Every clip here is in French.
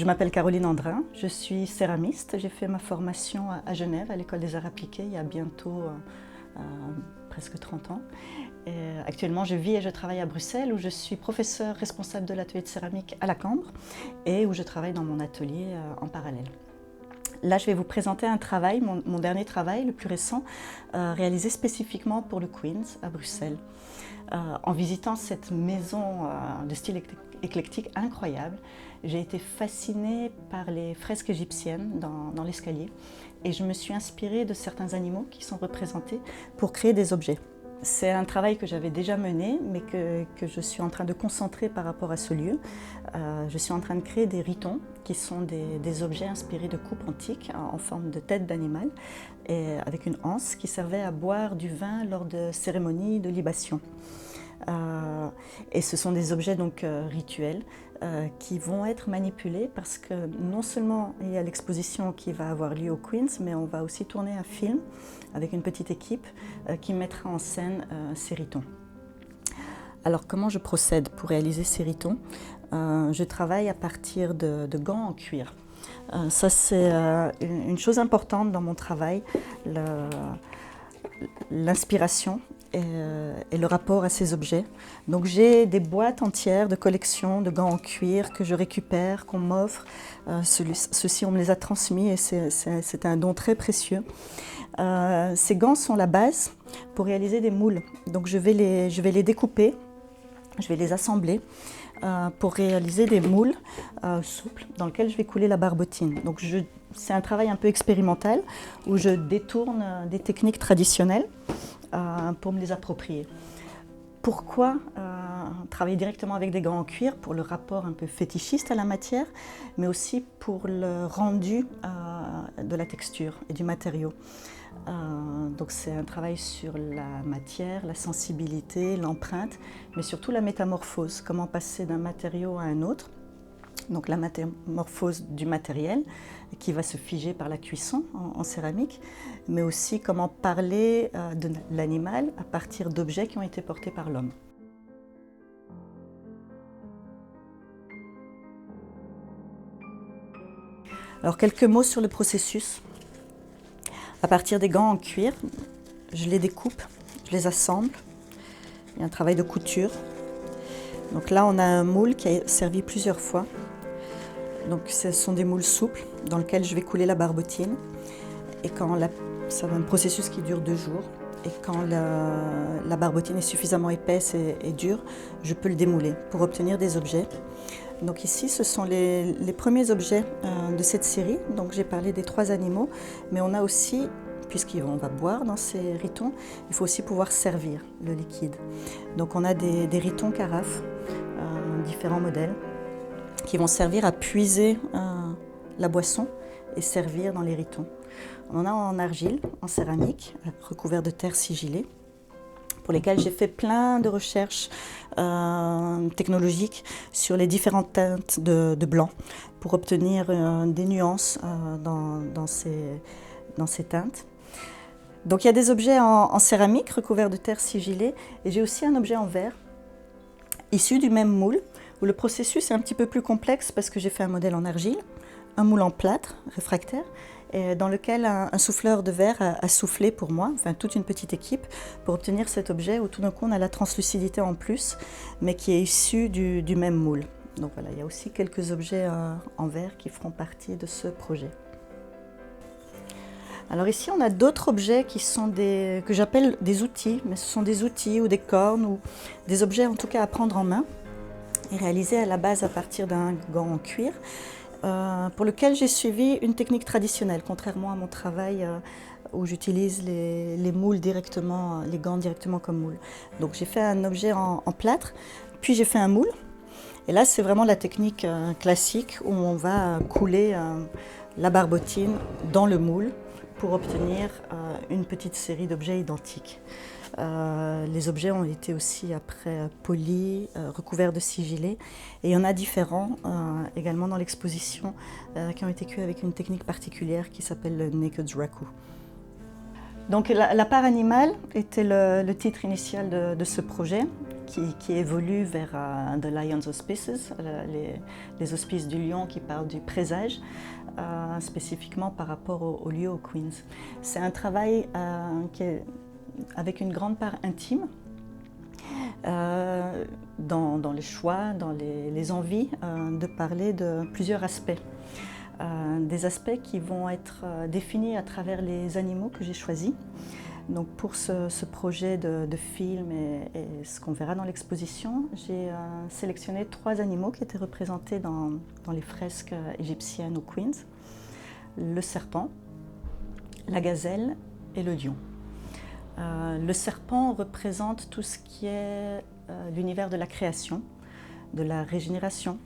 Je m'appelle Caroline Andrin, je suis céramiste. J'ai fait ma formation à Genève, à l'École des Arts Appliqués, il y a bientôt presque 30 ans. Et actuellement, je vis et je travaille à Bruxelles, où je suis professeure responsable de l'atelier de céramique à la Cambre et où je travaille dans mon atelier en parallèle. Là, je vais vous présenter un travail, mon dernier travail, le plus récent, réalisé spécifiquement pour le Queen's à Bruxelles. En visitant cette maison de style éclectique incroyable, j'ai été fascinée par les fresques égyptiennes dans l'escalier et je me suis inspirée de certains animaux qui sont représentés pour créer des objets. C'est un travail que j'avais déjà mené, mais que je suis en train de concentrer par rapport à ce lieu. Je suis en train de créer des ritons, qui sont des objets inspirés de coupes antiques en forme de tête d'animal, et avec une anse qui servait à boire du vin lors de cérémonies de libation. Et ce sont des objets donc rituels qui vont être manipulés parce que non seulement il y a l'exposition qui va avoir lieu au Queen's, mais on va aussi tourner un film avec une petite équipe qui mettra en scène ces ritons. Alors comment je procède pour réaliser ces ritons? Je travaille à partir de gants en cuir. Ça c'est une chose importante dans mon travail, l'inspiration et le rapport à ces objets. Donc j'ai des boîtes entières de collection de gants en cuir que je récupère, qu'on m'offre. Ceux-ci on me les a transmis et c'est un don très précieux. Ces gants sont la base pour réaliser des moules. Donc je vais les découper, je vais les assembler pour réaliser des moules souples dans lesquels je vais couler la barbotine. Donc c'est un travail un peu expérimental où je détourne des techniques traditionnelles pour me les approprier. Pourquoi travailler directement avec des gants en cuir? Pour le rapport un peu fétichiste à la matière, mais aussi pour le rendu de la texture et du matériau. Donc c'est un travail sur la matière, la sensibilité, l'empreinte, mais surtout la métamorphose, comment passer d'un matériau à un autre. Donc la métamorphose du matériel qui va se figer par la cuisson en céramique, mais aussi comment parler de l'animal à partir d'objets qui ont été portés par l'homme. Alors quelques mots sur le processus. À partir des gants en cuir, je les découpe, je les assemble. Il y a un travail de couture. Donc là, on a un moule qui a servi plusieurs fois. Donc ce sont des moules souples dans lesquels je vais couler la barbotine. Et c'est un processus qui dure 2 jours. Et quand la barbotine est suffisamment épaisse et dure, je peux le démouler pour obtenir des objets. Donc ici, ce sont les premiers objets de cette série. Donc j'ai parlé des 3 animaux, mais on a aussi, puisqu'on va boire dans ces ritons, il faut aussi pouvoir servir le liquide. Donc on a des ritons carafes, différents modèles, qui vont servir à puiser la boisson et servir dans les ritons. On en a en argile, en céramique, recouvert de terre sigillée, pour lesquels j'ai fait plein de recherches technologiques sur les différentes teintes de blanc pour obtenir des nuances dans ces teintes. Donc il y a des objets en céramique recouverts de terre sigillée et j'ai aussi un objet en verre issu du même moule où le processus est un petit peu plus complexe parce que j'ai fait un modèle en argile, un moule en plâtre réfractaire et dans lequel un souffleur de verre a soufflé pour moi, enfin toute une petite équipe, pour obtenir cet objet où tout d'un coup on a la translucidité en plus, mais qui est issu du même moule. Donc voilà, il y a aussi quelques objets en verre qui feront partie de ce projet. Alors ici on a d'autres objets qui sont que j'appelle des outils, mais ce sont des outils ou des cornes ou des objets en tout cas à prendre en main et réalisés à la base à partir d'un gant en cuir. Pour lequel j'ai suivi une technique traditionnelle, contrairement à mon travail où j'utilise les moules directement, les gants directement comme moules. Donc j'ai fait un objet en plâtre, puis j'ai fait un moule. Et là c'est vraiment la technique classique où on va couler la barbotine dans le moule pour obtenir une petite série d'objets identiques. Les objets ont été aussi après polis, recouverts de sigillés et il y en a différents également dans l'exposition qui ont été cuits avec une technique particulière qui s'appelle le Naked Raku. Donc la part animale était le titre initial de ce projet qui évolue vers The Lion's Auspices, les auspices du lion qui parlent du présage, spécifiquement par rapport au lieu au Queens. C'est un travail qui est avec une grande part intime, dans les choix, dans les envies de parler de plusieurs aspects. Des aspects qui vont être définis à travers les animaux que j'ai choisis. Donc pour ce projet de film et ce qu'on verra dans l'exposition, j'ai sélectionné 3 animaux qui étaient représentés dans les fresques égyptiennes au Queens. Le serpent, la gazelle et le lion. Le serpent représente tout ce qui est l'univers de la création, de la régénération.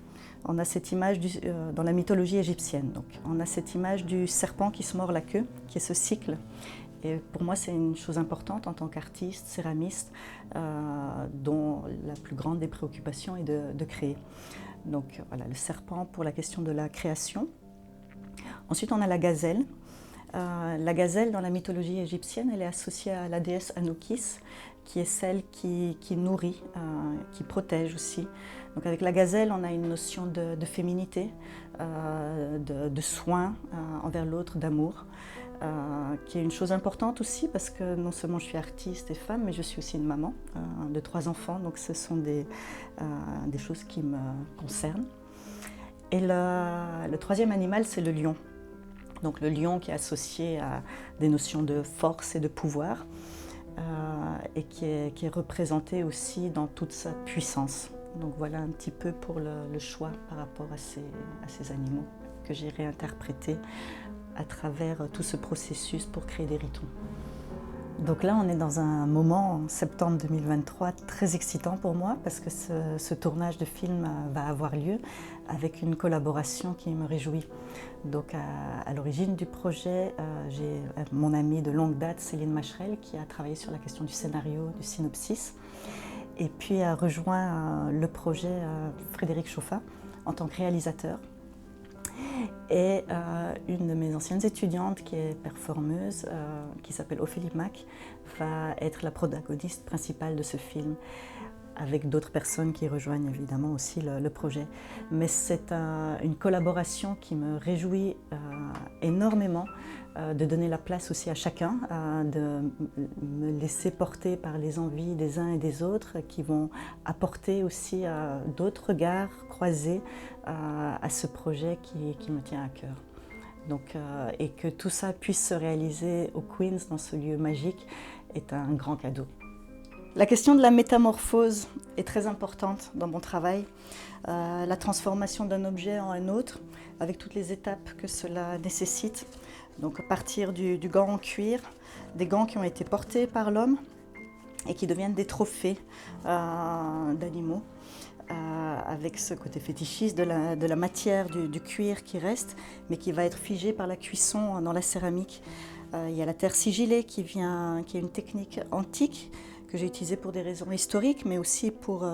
On a cette image dans la mythologie égyptienne. Donc, on a cette image du serpent qui se mord la queue, qui est ce cycle. Et pour moi, c'est une chose importante en tant qu'artiste, céramiste, dont la plus grande des préoccupations est de créer. Donc voilà, le serpent pour la question de la création. Ensuite, on a la gazelle. La gazelle, dans la mythologie égyptienne, elle est associée à la déesse Anubis, qui est celle qui nourrit, qui protège aussi. Donc avec la gazelle, on a une notion de féminité, de soin envers l'autre, d'amour, qui est une chose importante aussi parce que non seulement je suis artiste et femme, mais je suis aussi une maman de 3 enfants, donc ce sont des choses qui me concernent. Et le 3e animal, c'est le lion. Donc le lion qui est associé à des notions de force et de pouvoir et qui est représenté aussi dans toute sa puissance. Donc voilà un petit peu pour le choix par rapport à ces animaux que j'ai réinterprétés à travers tout ce processus pour créer des ritons. Donc là, on est dans un moment, en septembre 2023, très excitant pour moi parce que ce tournage de film va avoir lieu avec une collaboration qui me réjouit. Donc à l'origine du projet, j'ai mon amie de longue date, Céline Macherel, qui a travaillé sur la question du scénario, du synopsis, et puis a rejoint le projet Frédéric Chauffat en tant que réalisateur. Et une de mes anciennes étudiantes qui est performeuse, qui s'appelle Ophélie Mack, va être la protagoniste principale de ce film, avec d'autres personnes qui rejoignent évidemment aussi le projet. Mais c'est une collaboration qui me réjouit énormément, de donner la place aussi à chacun, de me laisser porter par les envies des uns et des autres qui vont apporter aussi d'autres regards croisés à ce projet qui me tient à cœur. Donc, et que tout ça puisse se réaliser au Queens, dans ce lieu magique, est un grand cadeau. La question de la métamorphose est très importante dans mon travail. La transformation d'un objet en un autre, avec toutes les étapes que cela nécessite. Donc à partir du gant en cuir, des gants qui ont été portés par l'homme et qui deviennent des trophées d'animaux, avec ce côté fétichiste de la matière du cuir qui reste, mais qui va être figé par la cuisson dans la céramique. Il y a la terre sigillée qui est une technique antique que j'ai utilisée pour des raisons historiques, mais aussi pour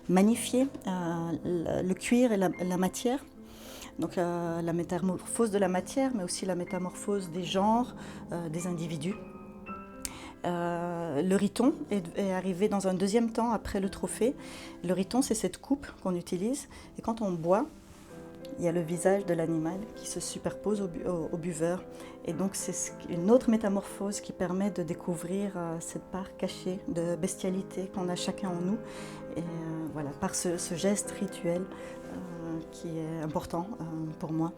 magnifier le cuir et la matière. Donc la métamorphose de la matière, mais aussi la métamorphose des genres, des individus. Le riton est arrivé dans un 2e temps après le trophée. Le riton, c'est cette coupe qu'on utilise. Et quand on boit, il y a le visage de l'animal qui se superpose au buveur. Et donc c'est une autre métamorphose qui permet de découvrir cette part cachée de bestialité qu'on a chacun en nous. Et voilà, par ce geste rituel qui est important pour moi.